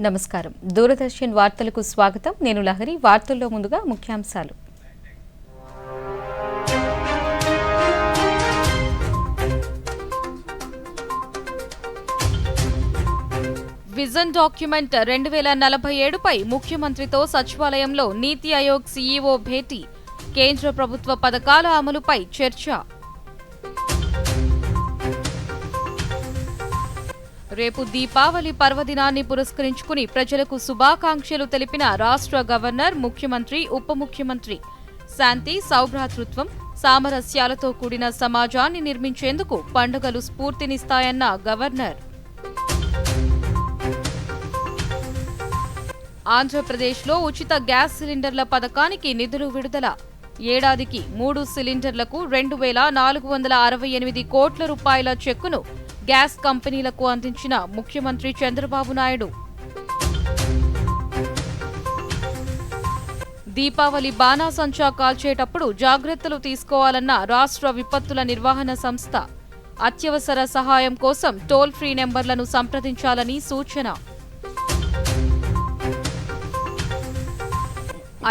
నమస్కారం. దూరదర్శన్ వార్తలకు స్వాగతం. నేను లహరి. వార్తల్లో ముందుగా ముఖ్యాంశాలు. విజన్ డాక్యుమెంట్ 2047పై ముఖ్యమంత్రితో సచివాలయంలో నీతి ఆయోగ్ సీఈఓ భేటీ. కేంద్ర ప్రభుత్వ పథకాల అమలుపై చర్చ. రేపు దీపావళి పర్వదినాన్ని పురస్కరించుకుని ప్రజలకు శుభాకాంక్షలు తెలిపిన రాష్ట్ర గవర్నర్, ముఖ్యమంత్రి, ఉప ముఖ్యమంత్రి. శాంతి, సౌభ్రాతృత్వం, సామరస్యాలతో కూడిన సమాజాన్ని నిర్మించేందుకు పండుగలు స్ఫూర్తినిస్తాయన్న గవర్నర్. ఆంధ్రప్రదేశ్లో ఉచిత గ్యాస్ సిలిండర్ల పథకానికి నిధులు విడుదల. ఏడాదికి 3 సిలిండర్లకు 2,468 కోట్ల రూపాయల చెక్కును గ్యాస్ కంపెనీలకు అందించిన ముఖ్యమంత్రి చంద్రబాబు నాయుడు. దీపావళి బాణాసంచా కాల్చేటప్పుడు జాగ్రత్తలు తీసుకోవాలన్న రాష్ట్ర విపత్తుల నిర్వహణ సంస్థ. అత్యవసర సహాయం కోసం టోల్ ఫ్రీ నెంబర్లను సంప్రదించాలని సూచన.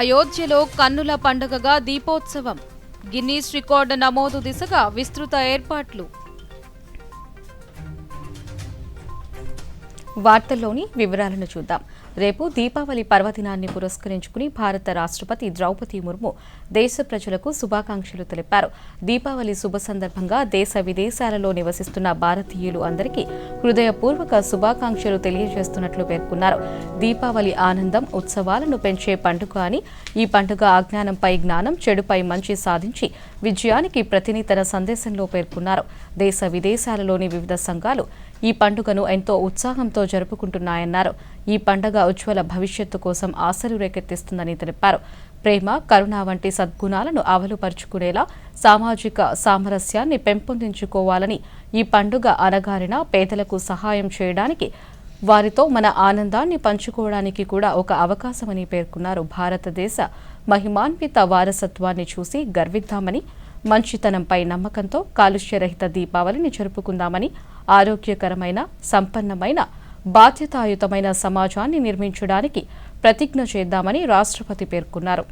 అయోధ్యలో కన్నుల పండుగగా దీపోత్సవం. గిన్నీస్ రికార్డు నమోదు దిశగా విస్తృత ఏర్పాట్లు. వార్తల్లోని వివరాలను చూద్దాం. రేపు దీపావళి పర్వదినాన్ని పురస్కరించుకుని భారత రాష్ట్రపతి ద్రౌపది ముర్ము దేశ ప్రజలకు శుభాకాంక్షలు తెలిపారు. దీపావళి శుభ సందర్భంగా దేశ విదేశాలలో నివసిస్తున్న భారతీయులు అందరికీ హృదయపూర్వక శుభాకాంక్షలు తెలియజేస్తున్నట్లు పేర్కొన్నారు. దీపావళి ఆనందం, ఉత్సవాలను పెంచే పండుగ అని, ఈ పండుగ అజ్ఞానంపై జ్ఞానం, చెడుపై మంచి సాధించి విజయానికి ప్రతిని తన సందేశంలో పేర్కొన్నారు. దేశ విదేశాలలోని వివిధ సంఘాలు ఈ పండుగను ఎంతో ఉత్సాహంతో జరుపుకుంటున్నాయన్నారు. ఈ పండుగ ఉజ్వల భవిష్యత్తు కోసం ఆశలు రేకెత్తిస్తుందని తెలిపారు. ప్రేమ, కరుణ వంటి సద్గుణాలను అమలుపరుచుకునేలా సామాజిక సామరస్యాన్ని పెంపొందించుకోవాలని, ఈ పండుగ అణగారిన పేదలకు సహాయం చేయడానికి, వారితో మన ఆనందాన్ని పంచుకోవడానికి కూడా ఒక అవకాశమని పేర్కొన్నారు. భారతదేశ మహిమాన్విత వారసత్వాన్ని చూసి గర్విద్దామని, మంచితనంపై నమ్మకంతో కాలుష్యరహిత దీపావళిని జరుపుకుందామని, ఆరోగ్యకరమైన, సంపన్నమైన, బాధ్యతాయుతమైన సమాజాన్ని నిర్మించడానికి ప్రతిజ్ఞ చేద్దామని రాష్ట్రపతి పేర్కొన్నారు.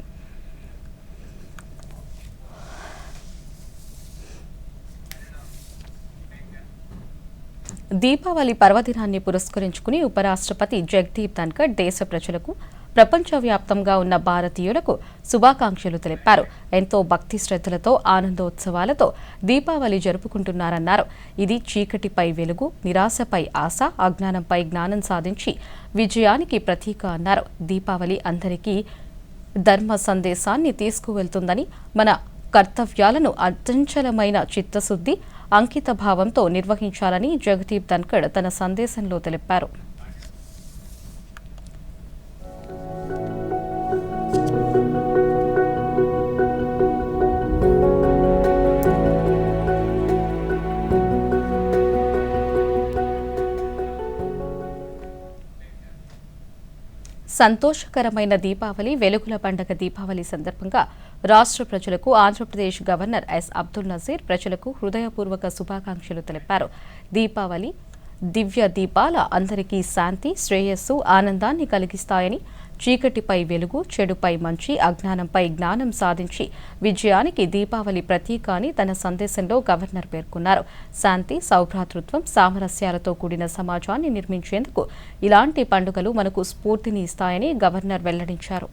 దీపావళి పర్వదినాన్ని పురస్కరించుకుని ఉపరాష్ట్రపతి జగదీప్ ధన్కర్ దేశ ప్రజలకు, ప్రపంచవ్యాప్తంగా ఉన్న భారతీయులకు శుభాకాంక్షలు తెలిపారు. ఎంతో భక్తి శ్రద్ధలతో, ఆనందోత్సవాలతో దీపావళి జరుపుకుంటున్నారన్నారు. ఇది చీకటిపై వెలుగు, నిరాశపై ఆశ, అజ్ఞానంపై జ్ఞానం సాధించి విజయానికి ప్రతీక అన్నారు. దీపావళి అందరికీ ధర్మ సందేశాన్ని తీసుకువెళ్తుందని, మన కర్తవ్యాలను అచంచలమైన చిత్తశుద్ధి, అంకిత భావంతో నిర్వహించాలని జగదీప్ ధన్కర్ తన సందేశంలో తెలిపారు. సంతోషకరమైన దీపావళి, వెలుగుల పండుగ దీపావళి సందర్భంగా రాష్ట్ర ప్రజలకు ఆంధ్రప్రదేశ్ గవర్నర్ ఎస్ అబ్దుల్ నజీర్ ప్రజలకు హృదయపూర్వక శుభాకాంక్షలు తెలిపారు. దీపావళి దివ్య దీపాల అందరికీ శాంతి, శ్రేయస్సు, ఆనందాన్ని కలిగిస్తాయని, చీకటిపై వెలుగు, చెడుపై మంచి, అజ్ఞానంపై జ్ఞానం సాధించి విజయానికి దీపావళి ప్రతీక అని తన సందేశంలో గవర్నర్ పేర్కొన్నారు. శాంతి, సౌభ్రాతృత్వం, సామరస్యాలతో కూడిన సమాజాన్ని నిర్మించేందుకు ఇలాంటి పండుగలు మనకు స్ఫూర్తిని ఇస్తాయని గవర్నర్ వెల్లడించారు.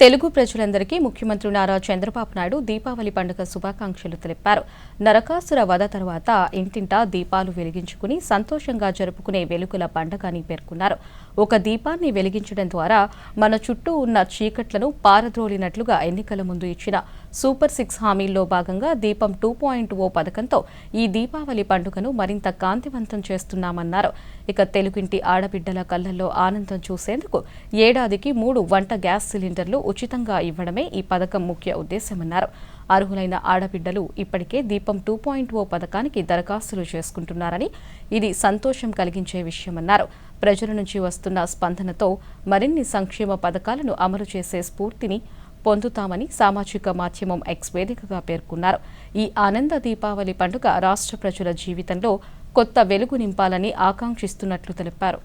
తెలుగు ప్రజలందరికీ ముఖ్యమంత్రి నారా చంద్రబాబు నాయుడు దీపావళి పండుగ శుభాకాంక్షలు తెలిపారు. నరకాసుర వధ తర్వాత ఇంటింటా దీపాలు వెలిగించుకుని సంతోషంగా జరుపుకునే వెలుగుల పండుగ అని పేర్కొన్నారు. ఒక దీపాన్ని వెలిగించడం ద్వారా మన చుట్టూ ఉన్న చీకట్లను పారద్రోలినట్లుగా ఎన్నికల ముందు ఇచ్చిన సూపర్ 6 హామీల్లో భాగంగా దీపం 2.0 పథకంతో ఈ దీపావళి పండుగను మరింత కాంతివంతం చేస్తున్నామన్నారు. ఇక తెలుగింటి ఆడబిడ్డల కళ్లల్లో ఆనందం చూసేందుకు ఏడాదికి 3 వంట గ్యాస్ సిలిండర్లు ఉచితంగా ఇవ్వడమే ఈ పథకం ముఖ్య ఉద్దేశమన్నారు. అర్హులైన ఆడబిడ్డలు ఇప్పటికే దీపం 2.0 పథకానికి దరఖాస్తులు చేసుకుంటున్నారని, ఇది సంతోషం కలిగించే విషయమన్నారు. ప్రజల నుంచి వస్తున్న స్పందనతో మరిన్ని సంక్షేమ పథకాలను అమలు చేసే స్ఫూర్తిని పొందుతామని సామాజిక మాధ్యమం ఎక్స్ వేదికగా పేర్కొన్నారు. ఈ ఆనంద దీపావళి పండుగ రాష్ట్ర ప్రజల జీవితంలో కొత్త వెలుగు నింపాలని ఆకాంక్షిస్తున్నట్లు తెలిపారు.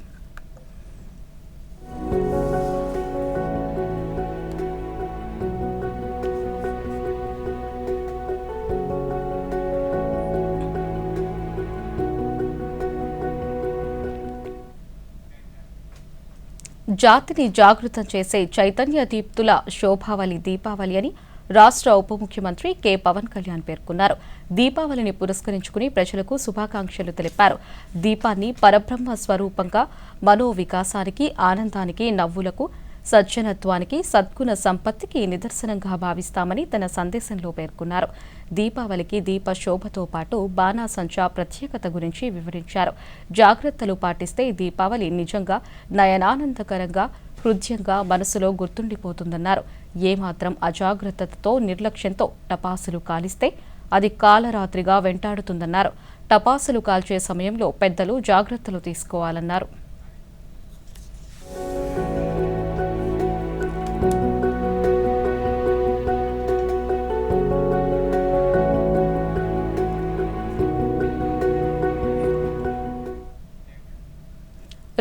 జాతిని జాగృతం చేసే చైతన్య దీప్తుల శోభావళి దీపావళి అని రాష్ట్ర ఉప ముఖ్యమంత్రి కె పవన్ కళ్యాణ్ పేర్కొన్నారు. దీపావళిని పురస్కరించుకుని ప్రజలకు శుభాకాంక్షలు తెలిపారు. దీపాన్ని పరబ్రహ్మ స్వరూపంగా మనోవికాసానికి, ఆనందానికి, నవ్వులకు, సజ్జనత్వానికి, సద్గుణ సంపత్తికి నిదర్శనంగా భావిస్తామని తన సందేశంలో పేర్కొన్నారు. దీపావళికి దీప శోభతో పాటు బాణాసంచా ప్రత్యేకత గురించి వివరించారు. జాగ్రత్తలు పాటిస్తే దీపావళి నిజంగా నయనానందకరంగా, హృదయంగా మనసులో గుర్తుండిపోతుందన్నారు. ఏమాత్రం అజాగ్రత్తతో, నిర్లక్ష్యంతో టపాసులు కాలిస్తే అది కాలరాత్రిగా వెంటాడుతుందన్నారు. టపాసులు కాల్చే సమయంలో పెద్దలు జాగ్రత్తలు తీసుకోవాలన్నారు.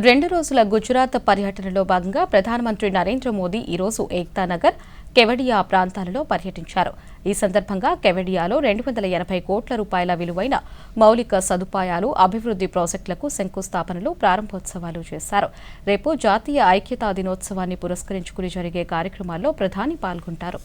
రెండు రోజుల గుజరాత్ పర్యటనలో భాగంగా ప్రధానమంత్రి నరేంద్ర మోదీ ఈరోజు ఏక్తానగర్, కెవడియా ప్రాంతాలలో పర్యటించారు. ఈ సందర్భంగా కెవడియాలో 280 కోట్ల రూపాయల విలువైన మౌలిక సదుపాయాలు, అభివృద్ధి ప్రాజెక్టులకు శంకుస్థాపనలు, ప్రారంభోత్సవాలు చేశారు. రేపు జాతీయ ఐక్యతా దినోత్సవాన్ని పురస్కరించుకుని జరిగే కార్యక్రమాల్లో ప్రధాని పాల్గొంటారు.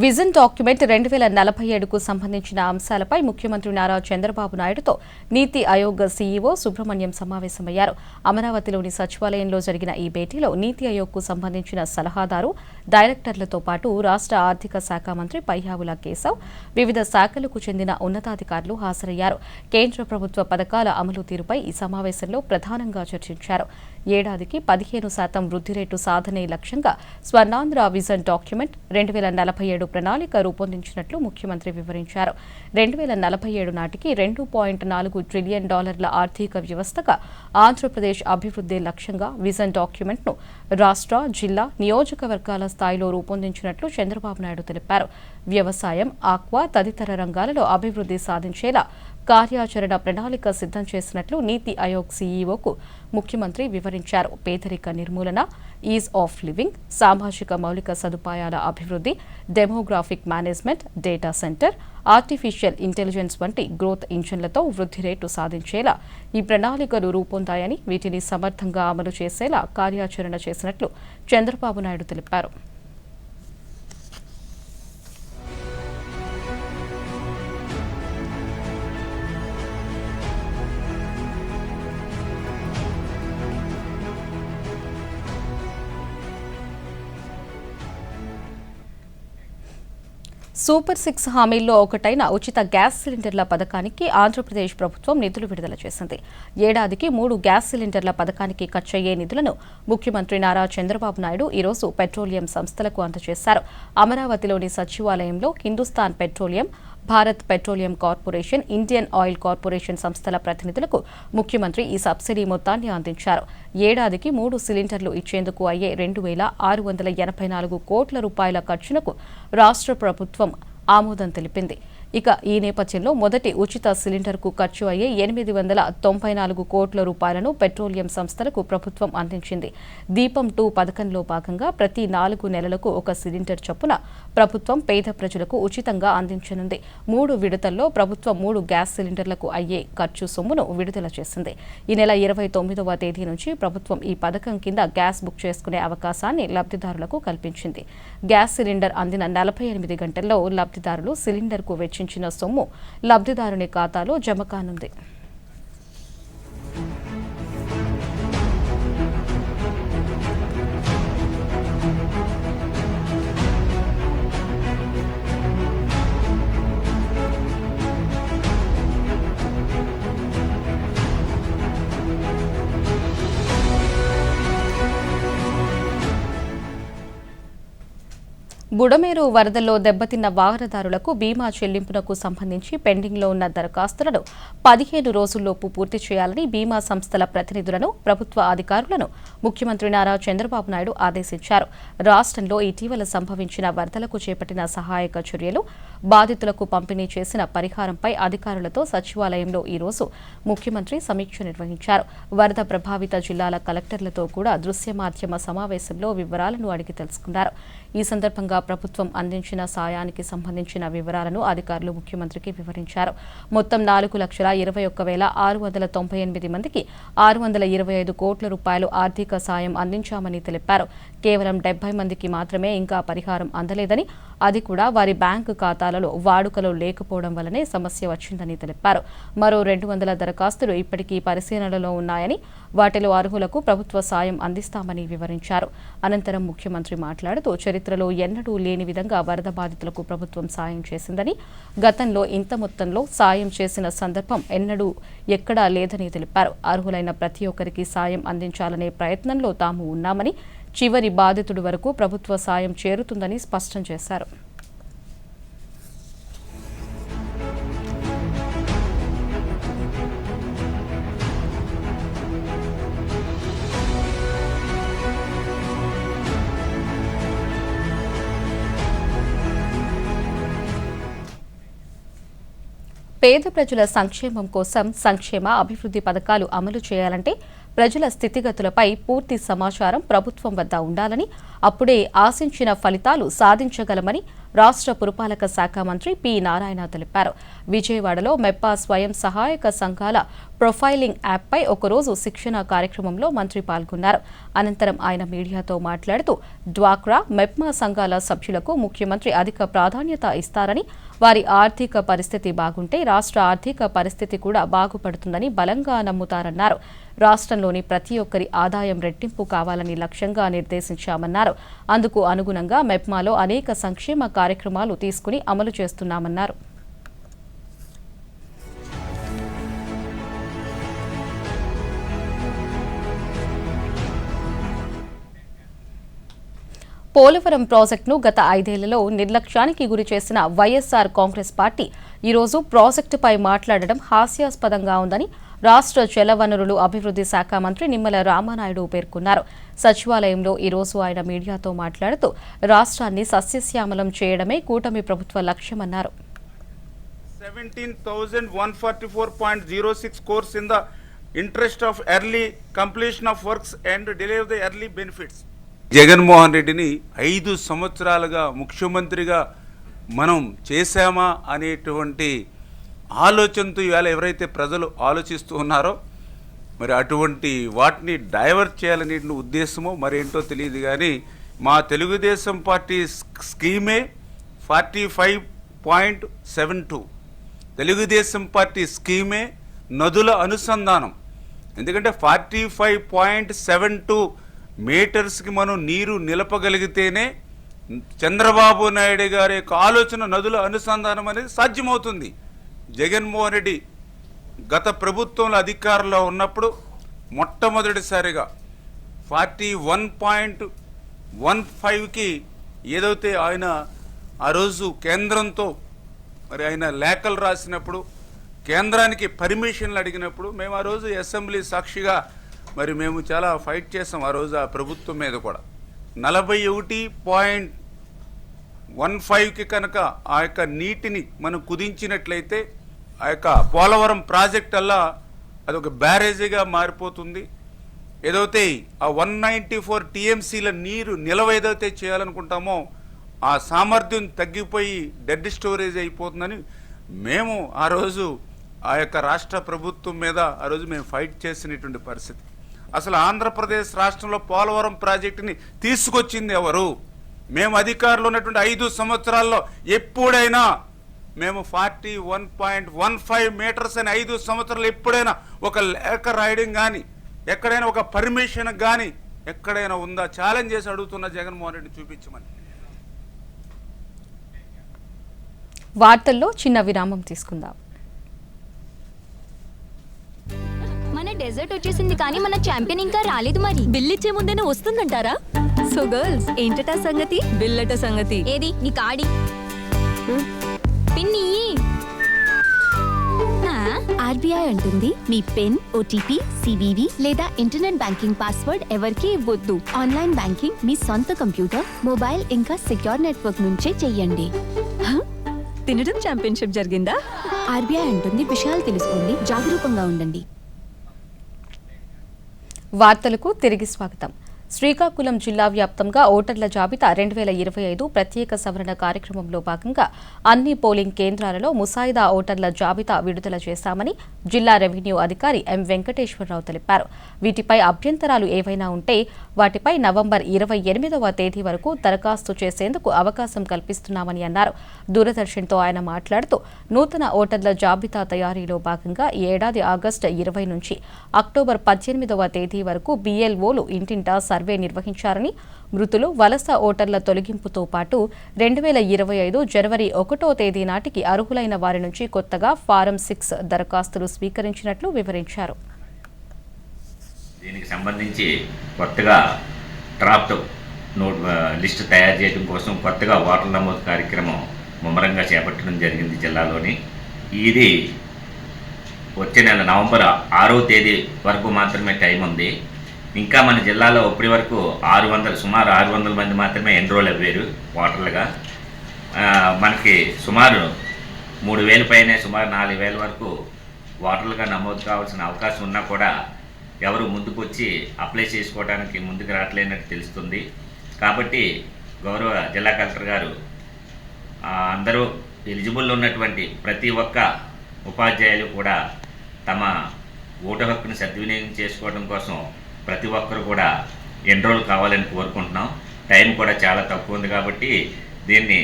విజన్ డాక్యుమెంట్ 2047కు సంబంధించిన అంశాలపై ముఖ్యమంత్రి నారా చంద్రబాబు నాయుడుతో నీతి ఆయోగ్ సీఈఓ సుబ్రహ్మణ్యం సమావేశమయ్యారు. అమరావతిలోని సచివాలయంలో జరిగిన ఈ భేటీలో నీతి ఆయోగ్కు సంబంధించిన సలహాదారు, డైరెక్టర్లతో పాటు రాష్ట్ర ఆర్థిక శాఖ మంత్రి పయ్యావుల కేశవ్, వివిధ శాఖలకు చెందిన ఉన్నతాధికారులు హాజరయ్యారు. కేంద్ర ప్రభుత్వ పథకాల అమలు తీరుపై ఈ సమావేశంలో ప్రధానంగా చర్చించారు. ఏడాదికి 15% వృద్ధి రేటు సాధనే లక్ష్యంగా స్వర్ణాంధ్ర విజన్ డాక్యుమెంట్ 2047 ప్రణాళిక రూపొందించినట్లు ముఖ్యమంత్రి వివరించారు. 2047 నాటికి $2.4 ట్రిలియన్ ఆర్థిక వ్యవస్థగా ఆంధ్రప్రదేశ్ అభివృద్ధి లక్ష్యంగా విజన్ డాక్యుమెంట్ను రాష్ట్ర, జిల్లా, నియోజకవర్గాల స్థాయిలో రూపొందించినట్లు చంద్రబాబు నాయుడు తెలిపారు. వ్యవసాయం, ఆక్వా తదితర రంగాలలో అభివృద్ధి సాధించేలా కార్యాచరణ ప్రణాళిక సిద్ధం చేసినట్లు నీతి ఆయోగ్ సీఈఓకు ముఖ్యమంత్రి వివరించారు. పేదరిక నిర్మూలన, ఈజ్ ఆఫ్ లివింగ్, సామాజిక మౌలిక సదుపాయాల అభివృద్ధి, demographic management, data centre, artificial intelligence వంటి గ్రోత్ ఇంజన్లతో వృద్ధి రేటు సాధించేలా ఈ ప్రణాళికలు రూపొందాయని, వీటిని సమర్థంగా అమలు చేసేలా కార్యాచరణ చేసినట్లు చంద్రబాబు నాయుడు తెలిపారు. సూపర్ 6 హామీల్లో ఒకటైన ఉచిత గ్యాస్ సిలిండర్ల పథకానికి ఆంధ్రప్రదేశ్ ప్రభుత్వం నిధులు విడుదల చేసింది. ఏడాదికి 3 గ్యాస్ సిలిండర్ల పథకానికి ఖర్చయ్యే నిధులను ముఖ్యమంత్రి నారా చంద్రబాబు నాయుడు ఈరోజు పెట్రోలియం సంస్థలకు అందజేశారు. అమరావతిలోని సచివాలయంలో Hindustan petroleum, Bharat petroleum corporation, Indian oil corporation సంస్థల ప్రతినిధులకు ముఖ్యమంత్రి ఈ సబ్సిడీ మొత్తాన్ని అందించారు. ఏడాదికి 3 సిలిండర్లు ఇచ్చేందుకు అయ్యే 2,684 కోట్ల రూపాయల ఖర్చునకు రాష్ట్ర ప్రభుత్వం ఆమోదం తెలిపింది. ఇక ఈ నేపథ్యంలో మొదటి ఉచిత సిలిండర్కు ఖర్చు అయ్యే 894 కోట్ల రూపాయలను పెట్రోలియం సంస్థలకు ప్రభుత్వం అందించింది. దీపం 2 పథకంలో భాగంగా ప్రతి 4 నెలలకు ఒక సిలిండర్ చొప్పున ప్రభుత్వం పేద ప్రజలకు ఉచితంగా అందించనుంది. 3 విడతల్లో ప్రభుత్వం 3 గ్యాస్ సిలిండర్లకు అయ్యే ఖర్చు సొమ్మును విడుదల చేసింది. ఈ నెల 29వ తేదీ నుంచి ప్రభుత్వం ఈ పథకం కింద గ్యాస్ బుక్ చేసుకునే అవకాశాన్ని లబ్ధిదారులకు కల్పించింది. గ్యాస్ సిలిండర్ అందిన 48 గంటల్లో లబ్ధిదారులు సిలిండర్కు వెచ్చించిన సొమ్ము లబ్ధిదారుని ఖాతాలో జమ కానుంది. బుడమేరు వరదల్లో దెబ్బతిన్న వాహనదారులకు బీమా చెల్లింపునకు సంబంధించి పెండింగ్లో ఉన్న దరఖాస్తులను 15 రోజుల్లోపు పూర్తి చేయాలని బీమా సంస్థల ప్రతినిధులను, ప్రభుత్వ అధికారులను ముఖ్యమంత్రి నారా చంద్రబాబు నాయుడు ఆదేశించారు. రాష్ట్రంలో ఇటీవల సంభవించిన వరదలకు చేపట్టిన సహాయక చర్యలు, బాధితులకు పంపిణీ చేసిన పరిహారంపై అధికారులతో సచివాలయంలో ఈరోజు ముఖ్యమంత్రి సమీక్ష నిర్వహించారు. వరద ప్రభావిత జిల్లాల కలెక్టర్లతో కూడా దృశ్య మాధ్యమ సమావేశంలో వివరాలను అడిగి తెలుసుకున్నారు. ఈ సందర్భంగా ప్రభుత్వం అందించిన సాయానికి సంబంధించిన వివరాలను అధికారులు ముఖ్యమంత్రికి వివరించారు. మొత్తం 4,21,698 మందికి 625 కోట్ల రూపాయలు ఆర్థిక సాయం అందించామని తెలిపారు. కేవలం 70 మందికి మాత్రమే ఇంకా పరిహారం అందలేదని, అది కూడా వారి బ్యాంకు ఖాతాలలో వాడుకలో లేకపోవడం వల్లనే సమస్య వచ్చిందని తెలిపారు. మరో 200 దరఖాస్తులు ఇప్పటికీ పరిశీలనలో ఉన్నాయని, వాటిలో అర్హులకు ప్రభుత్వ సాయం అందిస్తామని వివరించారు. అనంతరం ముఖ్యమంత్రి మాట్లాడుతూ చరిత్రలో ఎన్నడూ లేని విధంగా వరద బాధితులకు ప్రభుత్వం సాయం చేసిందని, గతంలో ఇంత మొత్తంలో సాయం చేసిన సందర్భం ఎక్కడా లేదని తెలిపారు. అర్హులైన ప్రతి ఒక్కరికి సాయం అందించాలనే ప్రయత్నంలో తాము ఉన్నామని, చివరి బాధితుడి వరకు ప్రభుత్వ సాయం చేరుతుందని స్పష్టం చేశారు. పేద ప్రజల సంక్షేమం కోసం సంక్షేమ అభివృద్ధి పథకాలు అమలు చేయాలంటే ప్రజల స్థితిగతులపై పూర్తి సమాచారం ప్రభుత్వం వద్ద ఉండాలని, అప్పుడే ఆశించిన ఫలితాలు సాధించగలమని రాష్ట్ర పురపాలక శాఖ మంత్రి పి. నారాయణ తెలిపారు. విజయవాడలో మెప్పా స్వయం సహాయక సంఘాల ప్రొఫైలింగ్ యాప్పై ఒకరోజు శిక్షణ కార్యక్రమంలో మంత్రి పాల్గొన్నారు. అనంతరం ఆయన మీడియాతో మాట్లాడుతూ డ్వాక్రా, మెప్మా సంఘాల సభ్యులకు ముఖ్యమంత్రి అధిక ప్రాధాన్యత ఇస్తారని, వారి ఆర్థిక పరిస్థితి బాగుంటే రాష్ట్ర ఆర్థిక పరిస్థితి కూడా బాగుపడుతుందని బలంగా నమ్ముతారన్నారు. రాష్ట్రంలోని ప్రతి ఒక్కరి ఆదాయం రెట్టింపు కావాలని లక్ష్యంగా నిర్దేశించామన్నారు. అందుకు అనుగుణంగా మెప్మాలో అనేక సంక్షేమ కార్యక్రమాలు తీసుకుని అమలు చేస్తున్నామన్నారు. పోలవరం ప్రాజెక్టును గత 5 ఏళ్లలో నిర్లక్ష్యానికి గురిచేసిన వైఎస్ఆర్ కాంగ్రెస్ పార్టీ ఈరోజు ప్రాజెక్టుపై మాట్లాడడం హాస్యాస్పదంగా ఉందని రాష్ట్ర జలవనరులు అభివృద్ధి శాఖ మంత్రి నిమ్మల రామానాయుడు పేర్కొన్నారు. సచివాలయంలో ఈరోజు ఆయన మీడియాతో మాట్లాడుతూ రాష్ట్రాన్ని సస్యశ్యామలం చేయడమే కూటమి ప్రభుత్వ లక్ష్యమన్నారు. 17,144.06 crores in the interest of early completion of works and delay of the early benefits. Jaganmohan రెడ్డిని 5 సంవత్సరాలుగా ముఖ్యమంత్రిగా మనం చేశామా అనేటువంటి ఆలోచనతో ఇవాళ ఎవరైతే ప్రజలు ఆలోచిస్తూ ఉన్నారో, మరి అటువంటి వాటిని డైవర్ట్ చేయాలనే ఉద్దేశమో మరేంటో తెలియదు. కానీ మా తెలుగుదేశం పార్టీ స్కీమే 45.72. తెలుగుదేశం పార్టీ స్కీమే నదుల అనుసంధానం. ఎందుకంటే 45.72 మీటర్స్కి మనం నీరు నిలపగలిగితేనే చంద్రబాబు నాయుడు గారి యొక్క ఆలోచన నదుల అనుసంధానం అనేది సాధ్యమవుతుంది. జగన్మోహన్ రెడ్డి గత ప్రభుత్వంలో అధికారంలో ఉన్నప్పుడు మొట్టమొదటిసారిగా 41.15కి ఏదైతే ఆయన ఆ రోజు కేంద్రంతో మరి ఆయన లేఖలు రాసినప్పుడు కేంద్రానికి పర్మిషన్లు అడిగినప్పుడు మేము ఆ రోజు అసెంబ్లీ సాక్షిగా మరి మేము చాలా ఫైట్ చేసాం ఆ రోజు ఆ ప్రభుత్వం మీద కూడా. 41.15కి కనుక ఆ యొక్క నీటిని మనం కుదించినట్లయితే ఆ యొక్క పోలవరం ప్రాజెక్ట్ అల్లా అదొక బ్యారేజీగా మారిపోతుంది. ఏదైతే ఆ 194 టీఎంసీల నీరు నిల్వ ఏదైతే చేయాలనుకుంటామో ఆ సామర్థ్యం తగ్గిపోయి డెడ్ స్టోరేజ్ అయిపోతుందని మేము ఆ రోజు ఆ యొక్క రాష్ట్ర ప్రభుత్వం మీద ఆ రోజు మేము ఫైట్ చేసినటువంటి పరిస్థితి. అసలు ఆంధ్రప్రదేశ్ రాష్ట్రంలో పోలవరం ప్రాజెక్టుని తీసుకొచ్చింది ఎవరు? మేము అధికారంలో ఉన్నటువంటి 5 సంవత్సరాల్లో ఎప్పుడైనా మేము 41.15 మీటర్స్ అని 5 సంవత్సరాలు ఎప్పుడైనా ఒక లేఖ రాయడం కానీ ఎక్కడైనా ఒక పర్మిషన్ కానీ ఎక్కడైనా ఉందా? ఛాలెంజ్ చేసి అడుగుతున్న జగన్మోహన్ రెడ్డి చూపించమని. వార్తల్లో చిన్న విరామం తీసుకుందాం. మన డెజర్ట్ వచ్చేసింది కానీ మన ఛాంపియన్ ఇంకా రాలేదు. మరి బిల్ ఇచ్చే ముందేనే వస్తుందంటారా? సో గర్ల్స్, ఏంటట సంగతి? బిల్లట సంగతి ఏది నీ కాడి పిన్ని? ఆర్బీఐ అంటుంది మీ పిన్, ఓటీపీ, సివివి లేదా ఇంటర్నెట్ బ్యాంకింగ్ పాస్వర్డ్ ఎవరికీ ఇవ్వొద్దు. ఆన్లైన్ బ్యాంకింగ్ మీ సొంత కంప్యూటర్, మొబైల్ ఇంకా సెక్యూర్ నెట్వర్క్ నుంచే చెయ్యండి. తినడం ఛాంపియన్షిప్ జరిగిందా? ఆర్బీఐ అంటుంది విషయాలు తెలుసుకోండి, జాగరూకంగా ఉండండి. వార్తలకు తిరిగి స్వాగతం. శ్రీకాకుళం జిల్లా వ్యాప్తంగా ఓటర్ల జాబితా 2025 ప్రత్యేక సవరణ కార్యక్రమంలో భాగంగా అన్ని పోలింగ్ కేంద్రాలలో ముసాయిదా ఓటర్ల జాబితా విడుదల చేశామని జిల్లా రెవెన్యూ అధికారి ఎం వెంకటేశ్వరరావు తెలిపారు. వీటిపై అభ్యంతరాలు ఏవైనా ఉంటే వాటిపై నవంబర్ 28వ తేదీ వరకు దరఖాస్తు చేసేందుకు అవకాశం కల్పిస్తున్నామని అన్నారు. దూరదర్శన్తో ఆయన మాట్లాడుతూ నూతన ఓటర్ల జాబితా తయారీలో భాగంగా ఈ ఏడాది ఆగస్టు 20 నుంచి అక్టోబర్ 18వ తేదీ వరకు BLOలు ఇంటింటా సర్వే నిర్వహించారని, మృతులు, వలస ఓటర్ల తొలగింపుతో పాటు 2025 జనవరి 1వ తేదీ నాటికి అర్హులైన వారి నుంచి కొత్తగా ఫారం 6 దరఖాస్తులు స్వీకరించినట్లు వివరించారు. దీనికి సంబంధించి కొత్తగా డ్రాఫ్ట్ లిస్టు తయారు చేయడం కోసం కొత్తగా ఓటర్ల నమోదు కార్యక్రమం ముమ్మరంగా చేపట్టడం జరిగింది జిల్లాలోని. ఇది వచ్చే నెల నవంబర్ 6వ తేదీ వరకు మాత్రమే టైం ఉంది. ఇంకా మన జిల్లాలో ఇప్పటి వరకు సుమారు 600 మంది మాత్రమే ఎన్రోల్ అయ్యారు ఓటర్లుగా. మనకి సుమారు 3000 పైనే సుమారు 4000 వరకు ఓటర్లుగా నమోదు కావాల్సిన అవకాశం ఉన్నా కూడా ఎవరు ముందుకు వచ్చి అప్లై చేసుకోవడానికి ముందుకు రావట్లేనట్టు తెలుస్తుంది. కాబట్టి గౌరవ జిల్లా కలెక్టర్ గారు అందరూ ఎలిజిబుల్ ఉన్నటువంటి ప్రతి ఒక్క ఉపాధ్యాయులు కూడా తమ ఓటు హక్కును సద్వినియోగం చేసుకోవడం కోసం ప్రతి ఒక్కరు కూడా ఎన్రోల్ కావాలని కోరుకుంటున్నాం. టైం కూడా చాలా తక్కువ ఉంది కాబట్టి దీన్ని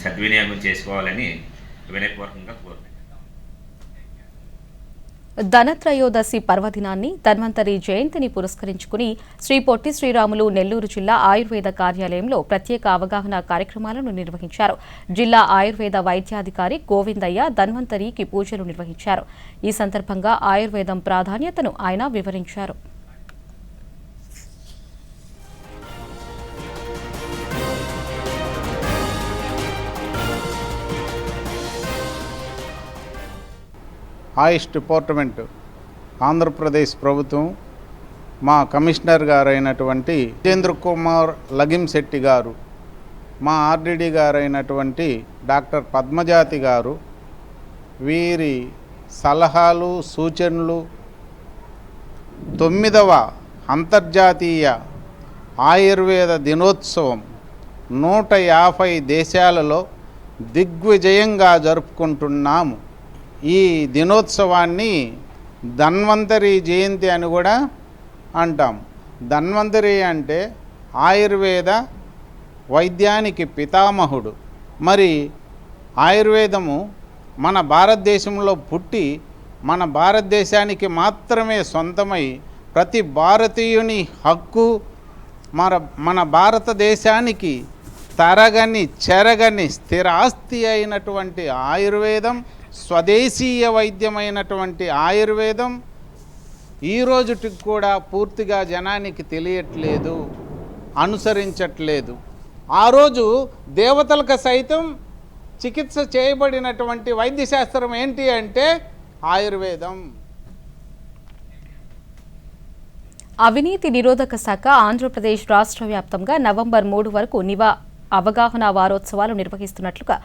సద్వినియోగం చేసుకోవాలని వినయపూర్వకంగా కోరుకుంటున్నాం. ధనత్రయోదశి పర్వదినాన్ని ధన్వంతరి జయంతిని పురస్కరించుకుని శ్రీ పొట్టి శ్రీరాములు నెల్లూరు జిల్లా ఆయుర్వేద కార్యాలయంలో ప్రత్యేక అవగాహన కార్యక్రమాలను నిర్వహించారు. జిల్లా ఆయుర్వేద వైద్యాధికారి గోవిందయ్య ధన్వంతరికి పూజలు నిర్వహించారు. ఈ సందర్భంగా ఆయుర్వేదం ప్రాధాన్యతను ఆయన వివరించారు. ఆయుష్ డిపార్ట్మెంట్ ఆంధ్రప్రదేశ్ ప్రభుత్వం మా కమిషనర్ గారైనటువంటి విజేంద్ర కుమార్ లగింశెట్టి గారు, మా ఆర్డీడీ గారైనటువంటి డాక్టర్ పద్మజాతి గారు, వీరి సలహాలు సూచనలు 9వ అంతర్జాతీయ ఆయుర్వేద దినోత్సవం 150 దేశాలలో దిగ్విజయంగా జరుపుకుంటున్నాము. ఈ దినోత్సవాన్ని ధన్వంతరి జయంతి అని కూడా అంటాం. ధన్వంతరి అంటే ఆయుర్వేద వైద్యానికి పితామహుడు. మరి ఆయుర్వేదము మన భారతదేశంలో పుట్టి మన భారతదేశానికి మాత్రమే సొంతమై ప్రతి భారతీయుని హక్కు, మన భారతదేశానికి తరగని చెరగని స్థిరాస్తి అయినటువంటి ఆయుర్వేదం, స్వదేశీయ వైద్యమైనటువంటి ఆయుర్వేదం ఈ రోజుటికి కూడా పూర్తిగా జనానికి తెలియట్లేదు, అనుసరించట్లేదు. ఆ రోజు దేవతలకు సైతం చికిత్స చేయబడినటువంటి వైద్యశాస్త్రం ఏంటి అంటే ఆయుర్వేదం. అవినీతి నిరోధక శాఖ ఆంధ్రప్రదేశ్ రాష్ట్ర వ్యాప్తంగా నవంబర్ 3 వరకు అవగాహన వారోత్సవాలు నిర్వహిస్తున్నట్లుగా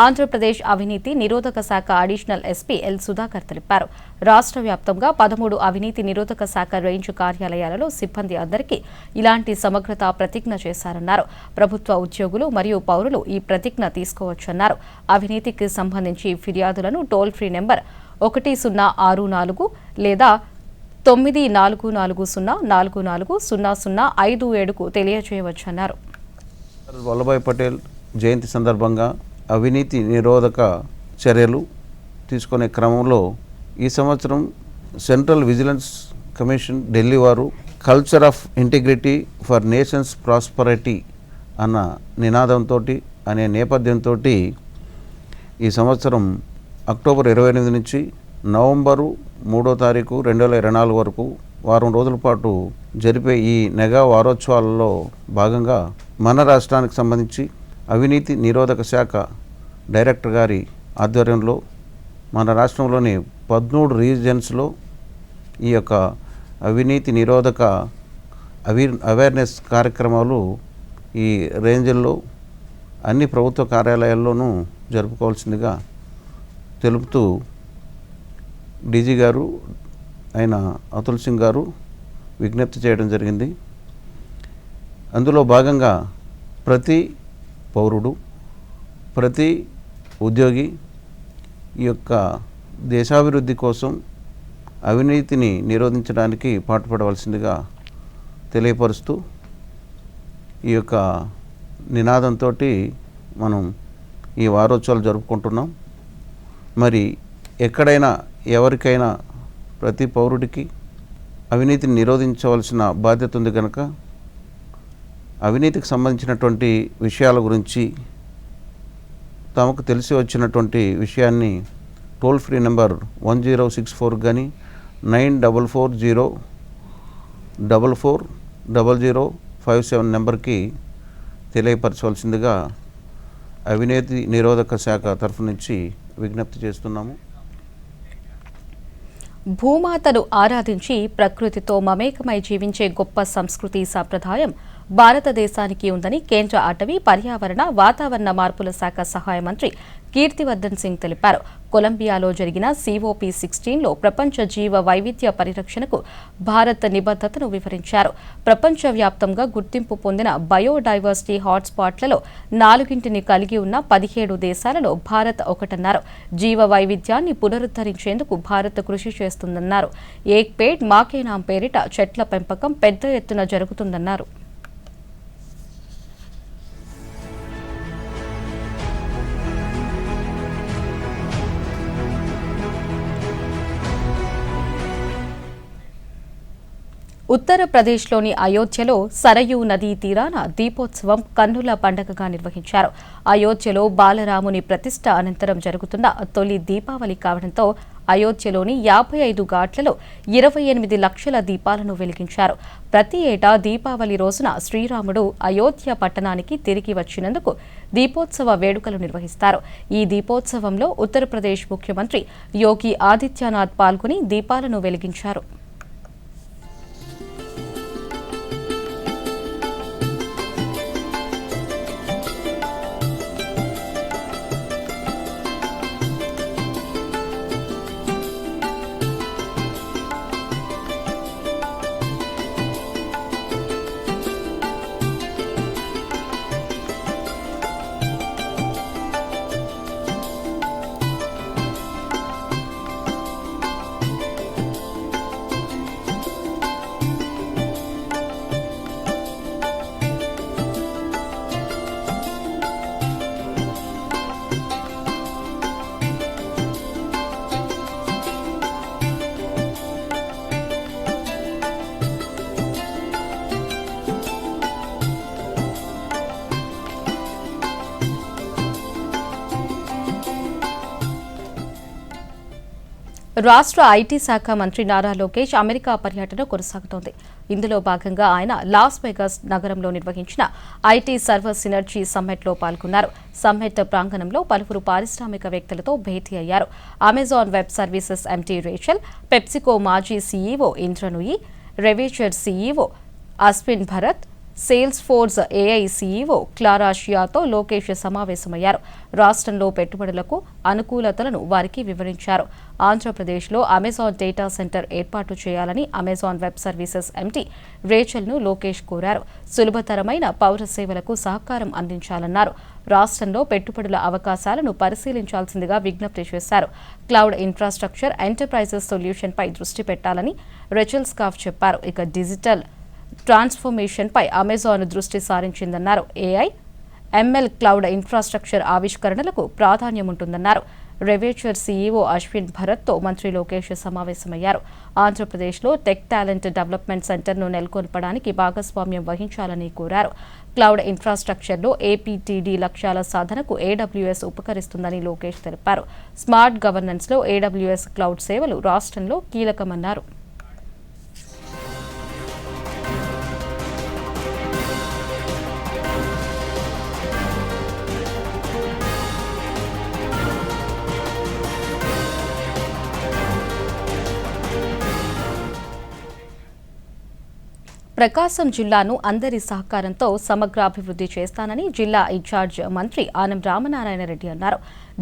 ఆంధ్రప్రదేశ్ అవినీతి నిరోధక శాఖ అడిషనల్ ఎస్పీ ఎల్ సుధాకర్ తెలిపారు. రాష్ట్ర వ్యాప్తంగా 13 అవినీతి నిరోధక శాఖ రేంజ్ కార్యాలయాలలో సిబ్బంది అందరికీ ఇలాంటి సమగ్రత ప్రతిజ్ఞ చేశారన్నారు. ప్రభుత్వ ఉద్యోగులు మరియు పౌరులు ఈ ప్రతిజ్ఞ తీసుకోవచ్చన్నారు. అవినీతికి సంబంధించి ఫిర్యాదులను టోల్ ఫ్రీ నెంబర్ 1064 లేదా 9440440057కు తెలియజేయవచ్చన్నారు. వల్లభాయ్ పటేల్ జయంతి సందర్భంగా అవినీతి నిరోధక చర్యలు తీసుకునే క్రమంలో ఈ సంవత్సరం సెంట్రల్ విజిలెన్స్ కమిషన్ ఢిల్లీ వారు culture of integrity for nations prosperity అన్న నినాదంతో అనే నేపథ్యంతో ఈ సంవత్సరం అక్టోబర్ 28 నుంచి నవంబరు 3వ తారీఖు 2024 వరకు వారం రోజుల పాటు జరిపే ఈ నెగా వారోత్సవాలలో భాగంగా మన రాష్ట్రానికి సంబంధించి అవినీతి నిరోధక శాఖ డైరెక్టర్ గారి ఆధ్వర్యంలో మన రాష్ట్రంలోని 13 రీజన్స్లో ఈ యొక్క అవినీతి నిరోధక అవేర్నెస్ కార్యక్రమాలు ఈ రేంజ్ల్లో అన్ని ప్రభుత్వ కార్యాలయాల్లోనూ జరుపుకోవాల్సిందిగా తెలుపుతూ డీజీ గారు అయిన అతుల్ సింగ్ గారు విజ్ఞప్తి చేయడం జరిగింది. అందులో భాగంగా ప్రతి పౌరుడు, ప్రతి ఉద్యోగి ఈ యొక్క దేశాభివృద్ధి కోసం అవినీతిని నిరోధించడానికి పాటుపడవలసిందిగా తెలియపరుస్తూ ఈ యొక్క నినాదంతో మనం ఈ వారోత్సవాలు జరుపుకుంటున్నాం. మరి ఎక్కడైనా ఎవరికైనా ప్రతి పౌరుడికి అవినీతిని నిరోధించవలసిన బాధ్యత ఉంది కనుక అవినీతికి సంబంధించినటువంటి విషయాల గురించి తమకు తెలిసి వచ్చినటువంటి విషయాన్ని టోల్ ఫ్రీ నెంబర్ 1064 కానీ 9440440057 నెంబర్కి తెలియపరచవలసిందిగా అవినీతి నిరోధక శాఖ తరఫు నుంచి విజ్ఞప్తి చేస్తున్నాము. భూమాతను ఆరాధించి ప్రకృతితో మమేకమై జీవించే గొప్ప సంస్కృతి సంప్రదాయం భారతదేశానికి ఉందని కేంద్ర అటవీ, పర్యావరణ, వాతావరణ మార్పుల శాఖ సహాయ మంత్రి కీర్తివర్ధన్ సింగ్ తెలిపారు. కొలంబియాలో జరిగిన COP16లో ప్రపంచ జీవ వైవిధ్య పరిరక్షణకు భారత్ నిబద్ధతను వివరించారు. ప్రపంచవ్యాప్తంగా గుర్తింపు పొందిన బయోడైవర్సిటీ హాట్స్పాట్లలో 4 కలిగి ఉన్న 17 దేశాలలో భారత్ ఒకటన్నారు. జీవ వైవిధ్యాన్ని పునరుద్ధరించేందుకు భారత్ కృషి చేస్తుందన్నారు. ఏక్ పేడ్ మాకే నామ్ పేరిట చెట్ల పెంపకం పెద్ద ఎత్తున జరుగుతుందన్నారు. ఉత్తరప్రదేశ్లోని అయోధ్యలో సరయూ నదీ తీరాన దీపోత్సవం కన్నుల పండగగా నిర్వహించారు. అయోధ్యలో బాలరాముని ప్రతిష్ఠ అనంతరం జరుగుతున్న తొలి దీపావళి కావడంతో అయోధ్యలోని 55 ఘాట్లలో 28 లక్షల దీపాలను వెలిగించారు. ప్రతి ఏటా దీపావళి రోజున శ్రీరాముడు అయోధ్య పట్టణానికి తిరిగి వచ్చినందుకు దీపోత్సవ వేడుకలు నిర్వహిస్తారు. ఈ దీపోత్సవంలో ఉత్తరప్రదేశ్ ముఖ్యమంత్రి యోగి ఆదిత్యనాథ్ పాల్గొని దీపాలను వెలిగించారు. రాష్ట్ర ఐటీ శాఖ మంత్రి నారా లోకేష్ అమెరికా పర్యటన కొనసాగుతోంది. ఇందులో భాగంగా ఆయన లాస్ వెగాస్ నగరంలో నిర్వహించిన ఐటీ సర్వర్ సినర్జీ సమ్మిట్లో పాల్గొన్నారు. సమ్మిట్ ప్రాంగణంలో పలువురు పారిశ్రామికవేత్తలతో భేటీ అయ్యారు. Amazon Web Services MD Rachel, PepsiCo మాజీ CEO ఇంద్రనుయి, రెవేచర్ CEO Ashwin Bharat, sales force AI CEO Clara షియాతో Lokesh సమావేశమయ్యారు. రాష్ట్రంలో పెట్టుబడులకు అనుకూలతలను వారికి వివరించారు. ఆంధ్రప్రదేశ్లో అమెజాన్ డేటా సెంటర్ ఏర్పాటు చేయాలని అమెజాన్ వెబ్ సర్వీసెస్ ఎండీ రేచల్ను లోకేష్ కోరారు. సులభతరమైన పౌర సేవలకు సహకారం అందించాలన్నారు. రాష్ట్రంలో పెట్టుబడుల అవకాశాలను పరిశీలించాల్సిందిగా విజ్ఞప్తి చేశారు. క్లౌడ్ ఇన్ఫ్రాస్ట్రక్చర్, ఎంటర్ప్రైజెస్ సొల్యూషన్పై దృష్టి పెట్టాలని రేచల్ స్కాఫ్ చెప్పారు. ఇక డిజిటల్ ట్రాన్స్ఫర్మేషన్పై అమెజాన్ దృష్టి సారించిందన్నారు. ఏఐ, ఎంఎల్ క్లౌడ్ ఇన్ఫ్రాస్ట్రక్చర్ ఆవిష్కరణలకు ప్రాధాన్యముంటుందన్నారు. రెవేచర్ సీఈఓ అశ్విన్ భరత్తో మంత్రి లోకేష్ సమావేశమయ్యారు. ఆంధ్రప్రదేశ్లో టెక్ టాలెంట్ డెవలప్మెంట్ సెంటర్ను నెలకొల్పడానికి భాగస్వామ్యం వహించాలని కోరారు. క్లౌడ్ ఇన్ఫ్రాస్ట్రక్చర్లో ఏపీటీడీ లక్ష్యాల సాధనకు ఏడబ్ల్యూఎస్ ఉపకరిస్తుందని లోకేష్ తెలిపారు. స్మార్ట్ గవర్నెన్స్లో ఏడబ్ల్యూఎస్ క్లౌడ్ సేవలు రాష్ట్రంలో కీలకమన్నారు. ప్రకాశం జిల్లాను అందరి సహకారంతో సమగ్రాభివృద్ధి చేస్తానని జిల్లా ఇన్ఛార్జ్ మంత్రి ఆనం రామనారాయణ రెడ్డి అన్నారు.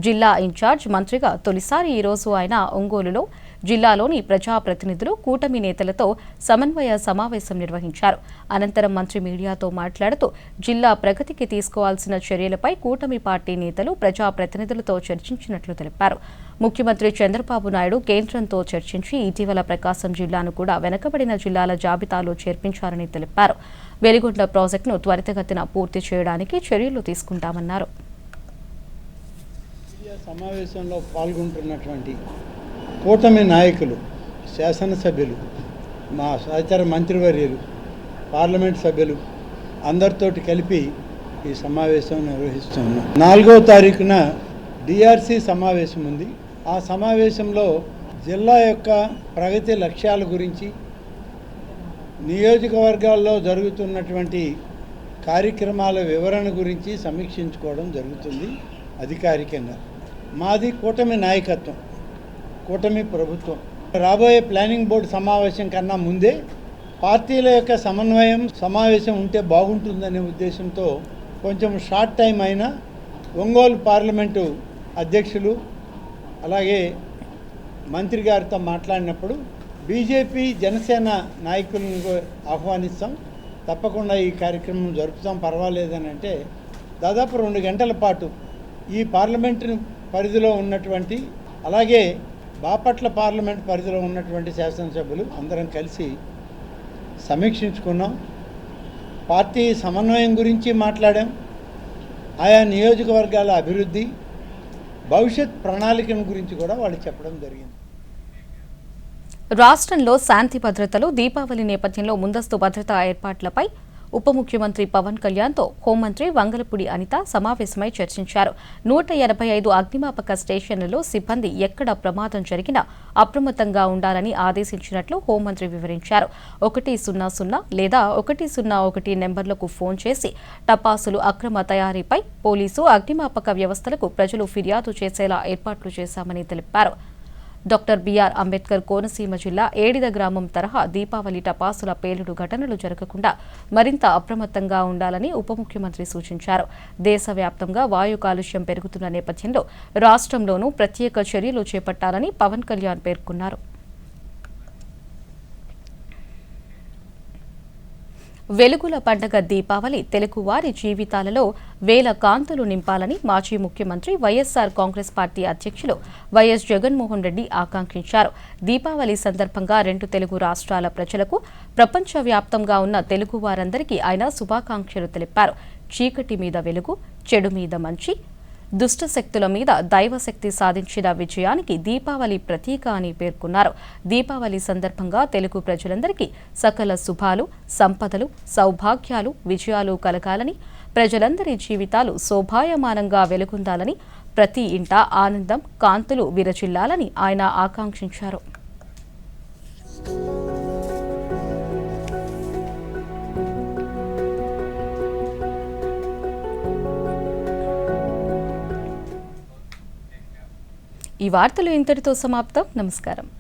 జిల్లా ఇన్ఛార్జ్ మంత్రిగా తొలిసారి ఈ రోజు ఆయన ఒంగోలులో జిల్లాలోని ప్రజాప్రతినిధులు, కూటమి నేతలతో సమన్వయ సమావేశం నిర్వహించారు. అనంతరం మంత్రి మీడియాతో మాట్లాడుతూ జిల్లా ప్రగతికి తీసుకోవాల్సిన చర్యలపై కూటమి పార్టీ నేతలు, ప్రజాప్రతినిధులతో చర్చించినట్లు తెలిపారు. ముఖ్యమంత్రి చంద్రబాబు నాయుడు కేంద్రంతో చర్చించి ఇటీవల ప్రకాశం జిల్లాను కూడా వెనుకబడిన జిల్లాల జాబితాలో చేర్పించారని తెలిపారు. వెలిగొండ ప్రాజెక్టును త్వరితగతిన పూర్తి చేయడానికి చర్యలు తీసుకుంటామన్నారు. సమావేశంలో పాల్గొంటున్నటువంటి కూటమి నాయకులు, శాసనసభ్యులు, మా సహచర మంత్రివర్యులు, పార్లమెంట్ సభ్యులు అందరితోటి కలిపి ఈ సమావేశం నిర్వహిస్తున్నాం. 4వ తారీఖున డిఆర్సి సమావేశం ఉంది. ఆ సమావేశంలో జిల్లా యొక్క ప్రగతి లక్ష్యాల గురించి, నియోజకవర్గాల్లో జరుగుతున్నటువంటి కార్యక్రమాల వివరణ గురించి సమీక్షించుకోవడం జరుగుతుంది. అధికారికంగా మాది కూటమి నాయకత్వం, కూటమి ప్రభుత్వం. రాబోయే ప్లానింగ్ బోర్డు సమావేశం కన్నా ముందే పార్టీల యొక్క సమావేశం ఉంటే బాగుంటుందనే ఉద్దేశంతో కొంచెం షార్ట్ టైం అయినా ఒంగోలు పార్లమెంటు అధ్యక్షులు అలాగే మంత్రి గారితో మాట్లాడినప్పుడు బీజేపీ, జనసేన నాయకులను ఆహ్వానిస్తాం, తప్పకుండా ఈ కార్యక్రమం జరుపుతాం, పర్వాలేదని అంటే దాదాపు 2 గంటల పాటు ఈ పార్లమెంటు పరిధిలో ఉన్నటువంటి అలాగే బాపట్ల పార్లమెంట్ పరిధిలో ఉన్నటువంటి శాసనసభ్యులు అందరం కలిసి సమీక్షించుకున్నాం. పార్టీ సమన్వయం గురించి మాట్లాడాం. ఆయా నియోజకవర్గాల అభివృద్ధి, భవిష్యత్ ప్రణాళికల గురించి కూడా వాళ్ళు చెప్పడం జరిగింది. రాష్ట్రంలో శాంతి భద్రతలు, దీపావళి నేపథ్యంలో ముందస్తు భద్రతా ఏర్పాట్లపై ఉప ముఖ్యమంత్రి పవన్ కళ్యాణ్తో హోంమంత్రి వంగలపూడి అనిత సమావేశమై చర్చించారు. 185 అగ్నిమాపక స్టేషన్లలో సిబ్బంది ఎక్కడ ప్రమాదం జరిగినా అప్రమత్తంగా ఉండాలని ఆదేశించినట్లు హోంమంత్రి వివరించారు. 100 లేదా 101 నెంబర్లకు ఫోన్ చేసి టపాసులు అక్రమ తయారీపై పోలీసు, అగ్నిమాపక వ్యవస్థలకు ప్రజలు ఫిర్యాదు చేసేలా ఏర్పాట్లు చేశామని తెలిపారు. డాక్టర్ బిఆర్ అంబేద్కర్ కోనసీమ జిల్లా ఏడిద గ్రామం తరహా దీపావళి టపాసుల పేలుడు ఘటనలు జరగకుండా మరింత అప్రమత్తంగా ఉండాలని ఉప ముఖ్యమంత్రి సూచించారు. దేశవ్యాప్తంగా వాయు కాలుష్యం పెరుగుతున్న నేపథ్యంలో రాష్ట్రంలోనూ ప్రత్యేక చర్యలు చేపట్టాలని పవన్ కళ్యాణ్ పేర్కొన్నారు. వెలుగుల పండగ దీపావళి తెలుగువారి జీవితాలలో వేల కాంతులు నింపాలని మాజీ ముఖ్యమంత్రి వైఎస్ఆర్ కాంగ్రెస్ పార్టీ అధ్యక్షులు వైఎస్ జగన్మోహన్ రెడ్డి ఆకాంక్షించారు. దీపావళి సందర్భంగా 2 తెలుగు రాష్ట్రాల ప్రజలకు, ప్రపంచవ్యాప్తంగా ఉన్న తెలుగు వారందరికీ ఆయన శుభాకాంక్షలు తెలిపారు. చీకటి మీద వెలుగు, చెడు మీద మంచి, దుష్ట శక్తుల మీద దైవశక్తి సాధించిన విజయానికి దీపావళి ప్రతీక అని పేర్కొన్నారు. దీపావళి సందర్భంగా తెలుగు ప్రజలందరికీ సకల శుభాలు, సంపదలు, సౌభాగ్యాలు, విజయాలు కలగాలని, ప్రజలందరి జీవితాలు శోభాయమానంగా వెలుగొందాలని ప్రతి ఇంట ఆనందం, కాంతులు విరచిల్లాలని ఆయన ఆకాంక్షించారు. ఈ వార్తలు ఇంతటితో సమాప్తం. నమస్కారం.